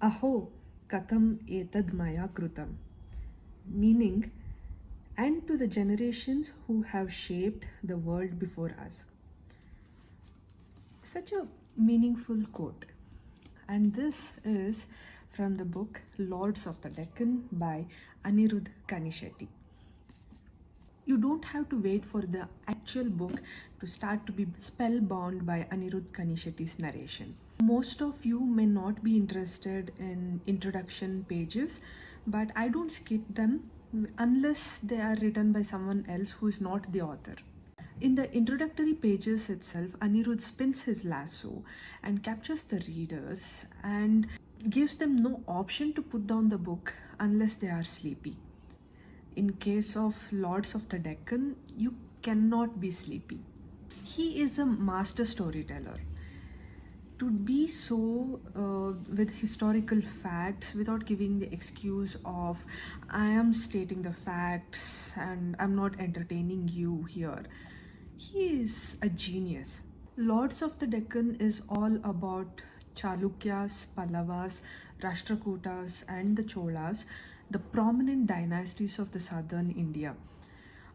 Aho katham etad maya krutam, meaning, and to the generations who have shaped the world before us. Such a meaningful quote. And this is from the book Lords of the Deccan by Anirudh Kanisetti. You don't have to wait for the actual book to start to be spellbound by Anirudh Kanisetti's narration. Most of you may not be interested in introduction pages, but I don't skip them unless they are written by someone else who is not the author. In the introductory pages itself, Anirudh spins his lasso and captures the readers and gives them no option to put down the book unless they are sleepy. In case of Lords of the Deccan, you cannot be sleepy. He is a master storyteller. To be so with historical facts without giving the excuse of I am stating the facts and I'm not entertaining you here, he is a genius. Lords of the Deccan is all about Chalukyas, Pallavas, Rashtrakutas, and the Cholas, the prominent dynasties of the southern India.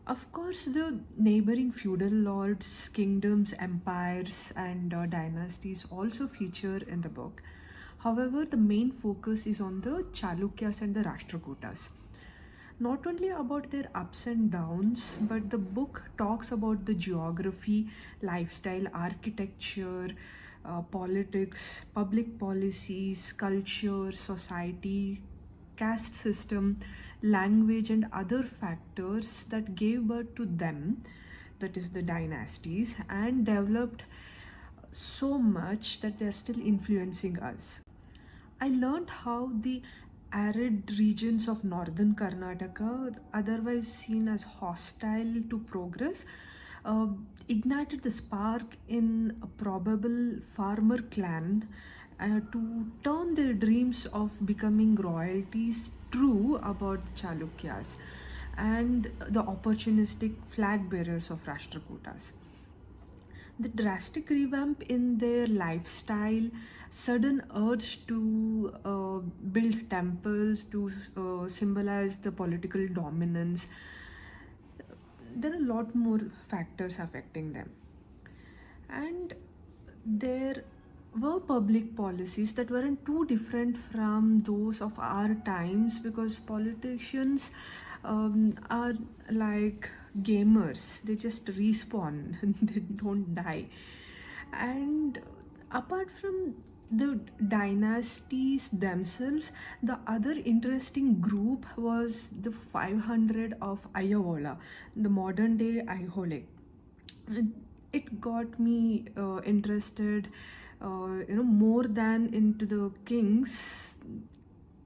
Of course, the neighboring feudal lords, kingdoms, empires, and dynasties also feature in the book. However, the main focus is on the Chalukyas and the Rashtrakutas. Not only about their ups and downs, but the book talks about the geography, lifestyle, architecture, politics, public policies, culture, society, caste system, language, and other factors that gave birth to them, that is, the dynasties, and developed so much that they are still influencing us. I learned how the arid regions of northern Karnataka, otherwise seen as hostile to progress, uh, ignited the spark in a probable farmer clan to turn their dreams of becoming royalties true about the Chalukyas and the opportunistic flag bearers of Rashtrakutas. The drastic revamp in their lifestyle, sudden urge to build temples to symbolize the political dominance, there are a lot more factors affecting them. And there were public policies that weren't too different from those of our times because politicians are like gamers, they just respawn, they don't die. And apart from the dynasties themselves, the other interesting group was the 500 of Ayavola, the modern day Aihole. It got me interested, more than into the kings,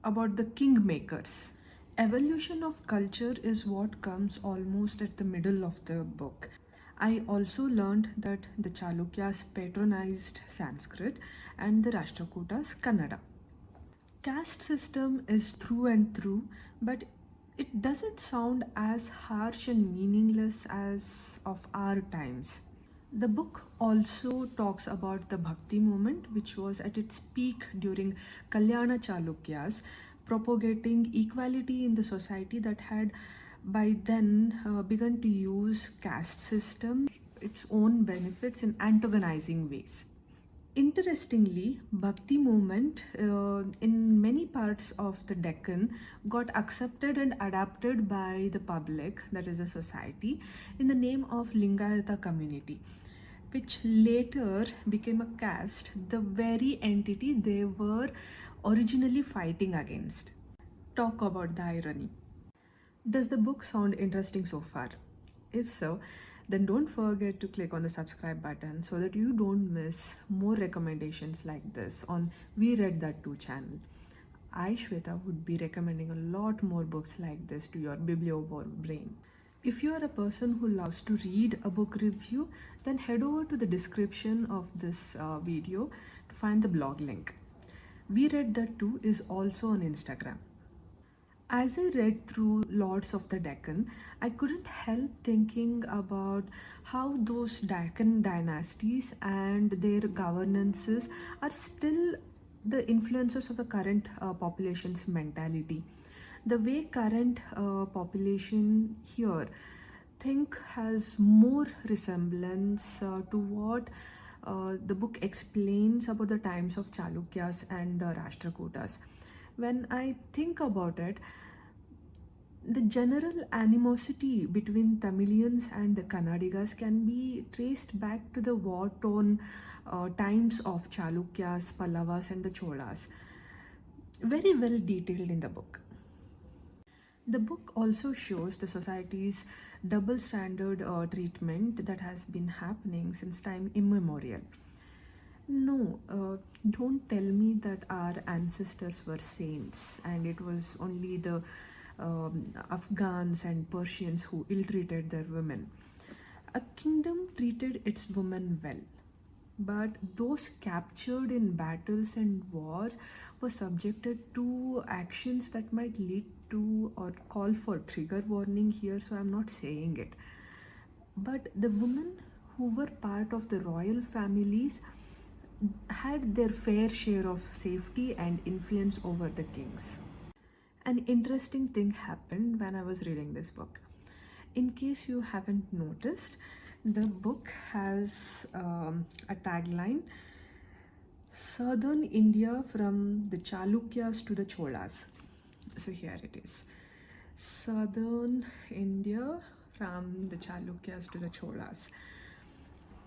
about the kingmakers. Evolution of culture is what comes almost at the middle of the book. I also learned that the Chalukyas patronized Sanskrit and the Rashtrakutas Kannada. Caste system is through and through, but it doesn't sound as harsh and meaningless as of our times. The book also talks about the Bhakti movement, which was at its peak during Kalyana Chalukyas, propagating equality in the society that had by then begun to use caste system its own benefits in antagonizing ways. Interestingly, Bhakti movement in many parts of the Deccan got accepted and adapted by the public, that is the society, in the name of Lingayata community, which later became a caste, the very entity they were originally fighting against. Talk about the irony. Does the book sound interesting so far? If so, then don't forget to click on the subscribe button so that you don't miss more recommendations like this on We Read That Too channel. I, Shweta, would be recommending a lot more books like this to your bibliovore brain. If you are a person who loves to read a book review, then head over to the description of this video to find the blog link. We Read That Too is also on Instagram. As I read through Lords of the Deccan, I couldn't help thinking about how those Deccan dynasties and their governances are still the influences of the current population's mentality. The way current population here think has more resemblance to what the book explains about the times of Chalukyas and Rashtrakutas. When I think about it, the general animosity between Tamilians and Kannadigas can be traced back to the war-torn times of Chalukyas, Pallavas, and the Cholas. Very well detailed in the book. The book also shows the society's double standard treatment that has been happening since time immemorial. No, don't tell me that our ancestors were saints and it was only the Afghans and Persians who ill treated their women. A kingdom treated its women well, but those captured in battles and wars were subjected to actions that might lead to or call for trigger warning here, so I'm not saying it. But the women who were part of the royal families had their fair share of safety and influence over the kings. An interesting thing happened when I was reading this book. In case you haven't noticed, the book has a tagline: Southern India from the Chalukyas to the Cholas. So here it is: Southern India from the Chalukyas to the Cholas.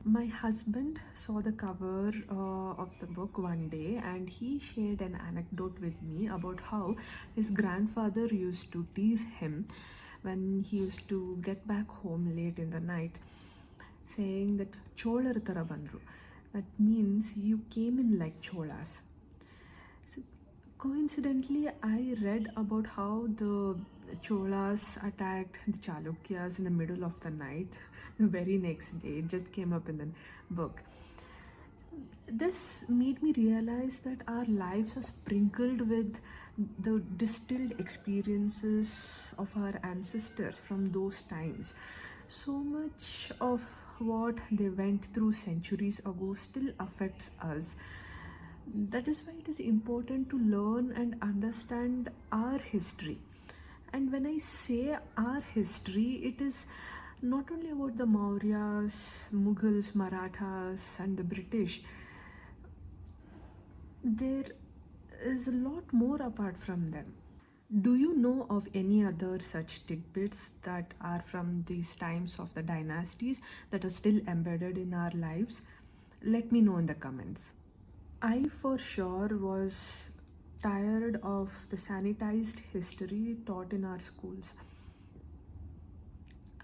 My husband saw the cover of the book one day and he shared an anecdote with me about how his grandfather used to tease him when he used to get back home late in the night, saying that Cholar tara bandru. That means you came in like Cholas. So, coincidentally, I read about how the Cholas attacked the Chalukyas in the middle of the night the very next day. It just came up in the book. This made me realize that our lives are sprinkled with the distilled experiences of our ancestors from those times. So much of what they went through centuries ago still affects us. That is why it is important to learn and understand our history. And when I say our history, it is not only about the Mauryas, Mughals, Marathas, and the British. There is a lot more apart from them. Do you know of any other such tidbits that are from these times of the dynasties that are still embedded in our lives? Let me know in the comments. I for sure was tired of the sanitized history taught in our schools.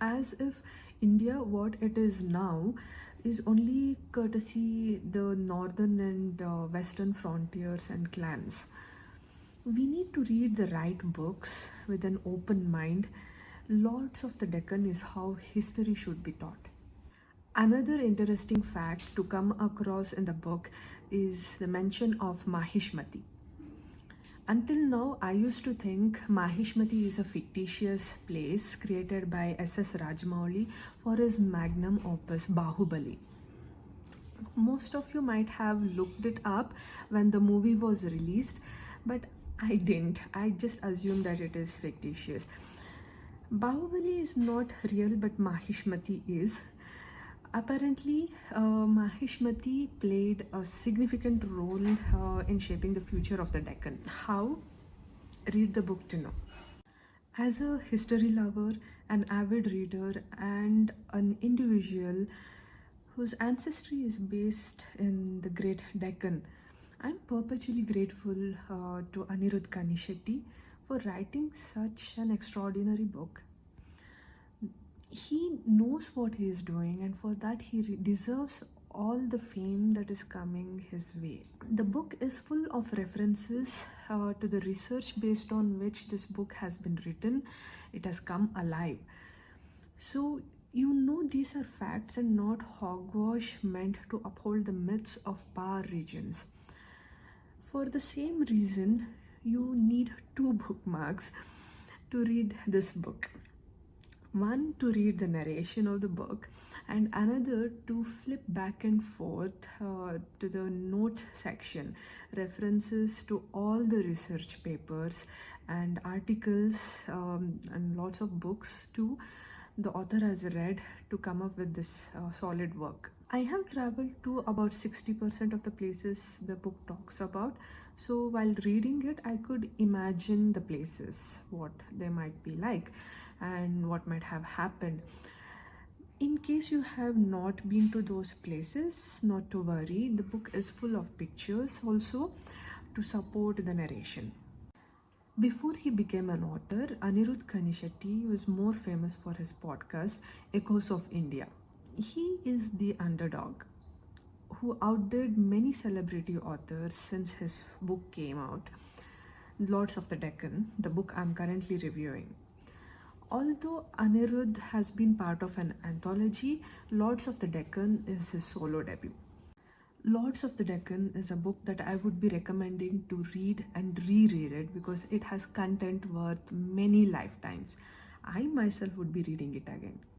As if India, what it is now, is only courtesy the northern and western frontiers and clans. We need to read the right books with an open mind. Lords of the Deccan is how history should be taught. Another interesting fact to come across in the book is the mention of Mahishmati. Until now, I used to think Mahishmati is a fictitious place created by S.S. Rajamouli for his magnum opus Bahubali. Most of you might have looked it up when the movie was released, but I didn't. I just assumed that it is fictitious. Bahubali is not real, but Mahishmati is. Apparently, Mahishmati played a significant role in shaping the future of the Deccan. How? Read the book to know. As a history lover, an avid reader, and an individual whose ancestry is based in the great Deccan, I'm perpetually grateful to Anirudh Kanisetti for writing such an extraordinary book. He knows what he is doing, and for that he deserves all the fame that is coming his way. The book is full of references to the research based on which this book has been written. It has come alive. So you know these are facts and not hogwash meant to uphold the myths of power regions. For the same reason, you need 2 bookmarks to read this book. One to read the narration of the book, and another to flip back and forth to the notes section, references to all the research papers and articles, and lots of books too the author has read to come up with this solid work. I have traveled to about 60% of the places the book talks about. So while reading it, I could imagine the places, what they might be like, and what might have happened. In case you have not been to those places, not to worry, the book is full of pictures also to support the narration. Before he became an author, Anirudh Kanisetti was more famous for his podcast, Echoes of India. He is the underdog who outdid many celebrity authors since his book came out, Lords of the Deccan, the book I'm currently reviewing. Although Anirudh has been part of an anthology, Lords of the Deccan is his solo debut. Lords of the Deccan is a book that I would be recommending to read and reread it because it has content worth many lifetimes. I myself would be reading it again.